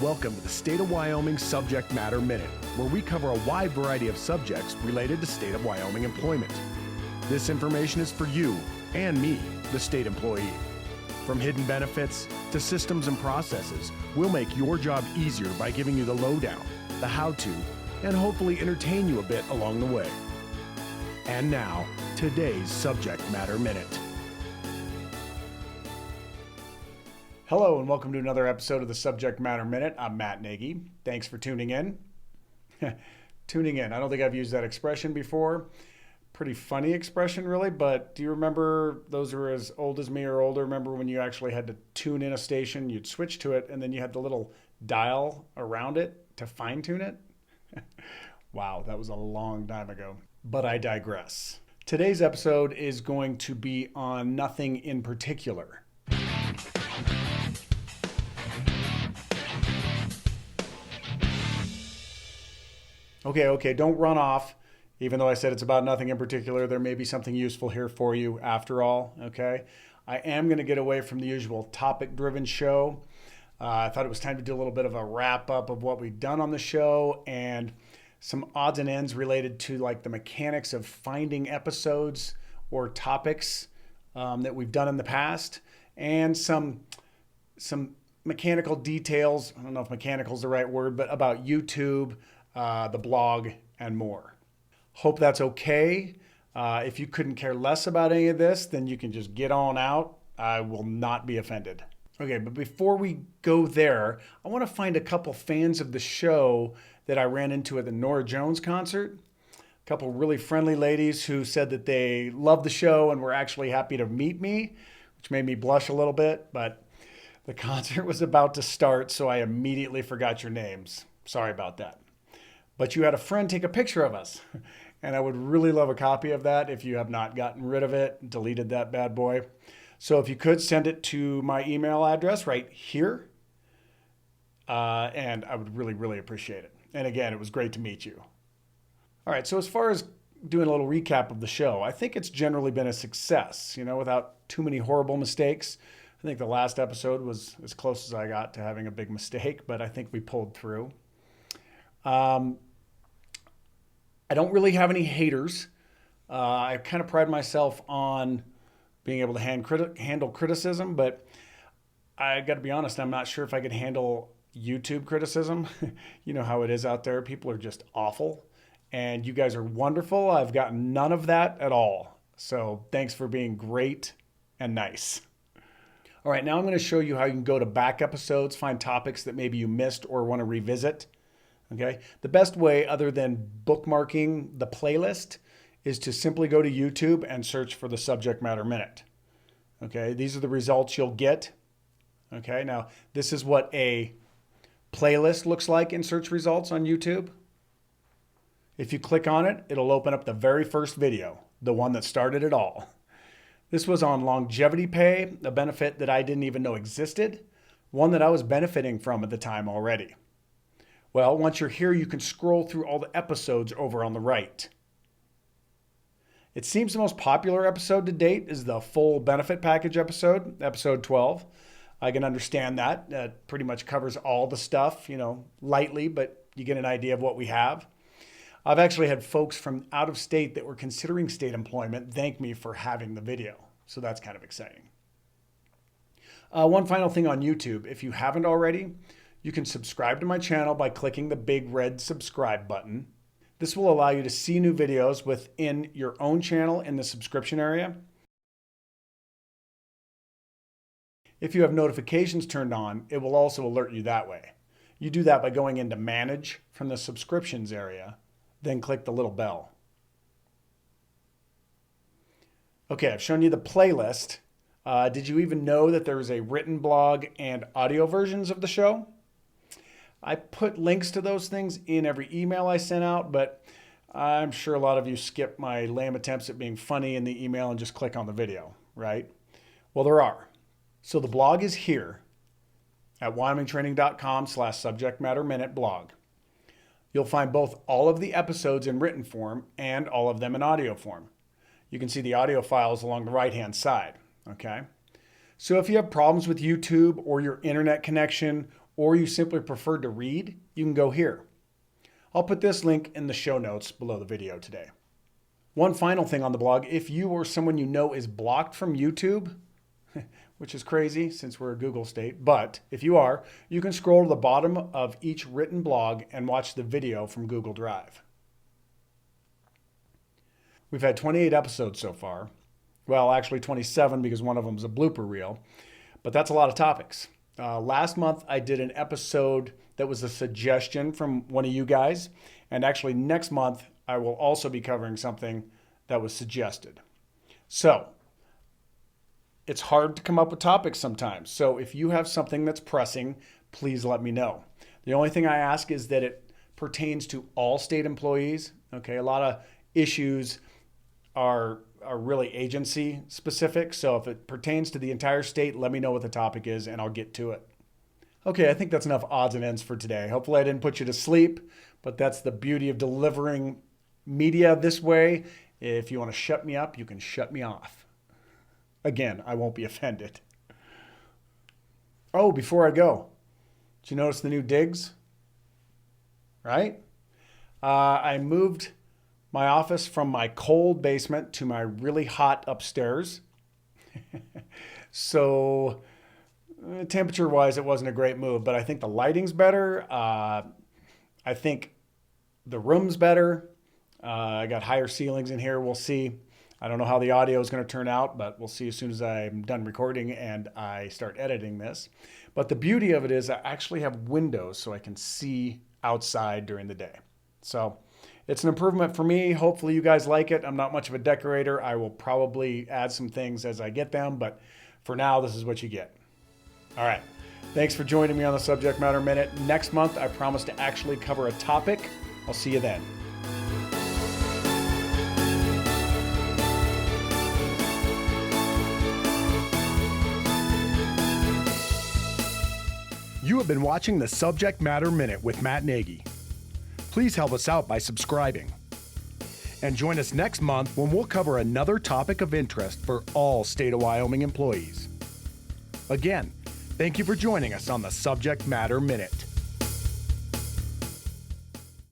Welcome to the State of Wyoming Subject Matter Minute, where we cover a wide variety of subjects related to State of Wyoming employment. This information is for you and me, the state employee. From hidden benefits to systems and processes, we'll make your job easier by giving you the lowdown, the how-to, and hopefully entertain you a bit along the way. And now, today's Subject Matter Minute. Hello and welcome to another episode of the Subject Matter Minute. I'm Matt Nagy. Thanks for tuning in. Tuning in. I don't think I've used that expression before. Pretty funny expression, really, but do you remember, those who are as old as me or older, remember when you actually had to tune in a station, you'd switch to it, and then you had the little dial around it to fine-tune it? Wow, that was a long time ago. But I digress. Today's episode is going to be on nothing in particular. Okay, don't run off. Even though I said it's about nothing in particular, there may be something useful here for you after all, okay? I am going to get away from the usual topic-driven show. I thought it was time to do a little bit of a wrap-up of what we've done on the show and some odds and ends related to like the mechanics of finding episodes or topics that we've done in the past, and some mechanical details. I don't know if mechanical is the right word, but about YouTube, the blog, and more. Hope that's okay. If you couldn't care less about any of this, then you can just get on out. I will not be offended. Okay, but before we go there, I want to find a couple fans of the show that I ran into at the Norah Jones concert. A couple really friendly ladies who said that they loved the show and were actually happy to meet me, which made me blush a little bit, but the concert was about to start, so I immediately forgot your names. Sorry about that. But you had a friend take a picture of us, and I would really love a copy of that if you have not gotten rid of it, deleted that bad boy. So if you could send it to my email address right here, and I would really, really appreciate it. And again, it was great to meet you. All right, so as far as doing a little recap of the show, I think it's generally been a success, without too many horrible mistakes. I think the last episode was as close as I got to having a big mistake, but I think we pulled through. I don't really have any haters. I kind of pride myself on being able to handle criticism, but I got to be honest, I'm not sure if I could handle YouTube criticism. You know how it is out there. People are just awful, and you guys are wonderful. I've gotten none of that at all. So thanks for being great and nice. All right, now I'm going to show you how you can go to back episodes, find topics that maybe you missed or want to revisit. Okay, the best way other than bookmarking the playlist is to simply go to YouTube and search for the Subject Matter Minute. Okay, these are the results you'll get. Okay, now this is what a playlist looks like in search results on YouTube. If you click on it, it'll open up the very first video, the one that started it all. This was on longevity pay, a benefit that I didn't even know existed, one that I was benefiting from at the time already. Well, once you're here, you can scroll through all the episodes over on the right. It seems the most popular episode to date is the full benefit package episode, episode 12. I can understand that. That pretty much covers all the stuff, lightly, but you get an idea of what we have. I've actually had folks from out of state that were considering state employment thank me for having the video. So that's kind of exciting. One final thing on YouTube. If you haven't already, you can subscribe to my channel by clicking the big red subscribe button. This will allow you to see new videos within your own channel in the subscription area. If you have notifications turned on, it will also alert you that way. You do that by going into Manage from the Subscriptions area, then click the little bell. Okay, I've shown you the playlist. Did you even know that there is a written blog and audio versions of the show? I put links to those things in every email I sent out, but I'm sure a lot of you skip my lame attempts at being funny in the email and just click on the video, right? Well, there are. So the blog is here at wyomingtraining.com/subjectmatterminuteblog. You'll find both all of the episodes in written form and all of them in audio form. You can see the audio files along the right-hand side, okay? So if you have problems with YouTube or your internet connection or you simply prefer to read, you can go here. I'll put this link in the show notes below the video today. One final thing on the blog, if you or someone you know is blocked from YouTube, which is crazy since we're a Google state, but if you are, you can scroll to the bottom of each written blog and watch the video from Google Drive. We've had 28 episodes so far. Well, actually 27 because one of them is a blooper reel, but that's a lot of topics. Last month, I did an episode that was a suggestion from one of you guys. And actually next month, I will also be covering something that was suggested. So it's hard to come up with topics sometimes. So if you have something that's pressing, please let me know. The only thing I ask is that it pertains to all state employees. Okay, a lot of issues are really agency specific. So if it pertains to the entire state, let me know what the topic is and I'll get to it. Okay, I think that's enough odds and ends for today. Hopefully I didn't put you to sleep, but that's the beauty of delivering media this way. If you want to shut me up, you can shut me off. Again, I won't be offended. Oh, before I go, did you notice the new digs? Right? I moved my office from my cold basement to my really hot upstairs. So temperature-wise, it wasn't a great move, but I think the lighting's better. I think the room's better. I got higher ceilings in here. We'll see. I don't know how the audio is going to turn out, but we'll see as soon as I'm done recording and I start editing this. But the beauty of it is I actually have windows so I can see outside during the day. So it's an improvement for me. Hopefully you guys like it. I'm not much of a decorator. I will probably add some things as I get them, but for now, this is what you get. All right. Thanks for joining me on the Subject Matter Minute. Next month, I promise to actually cover a topic. I'll see you then. You have been watching the Subject Matter Minute with Matt Nagy. Please help us out by subscribing. And join us next month when we'll cover another topic of interest for all State of Wyoming employees. Again, thank you for joining us on the Subject Matter Minute.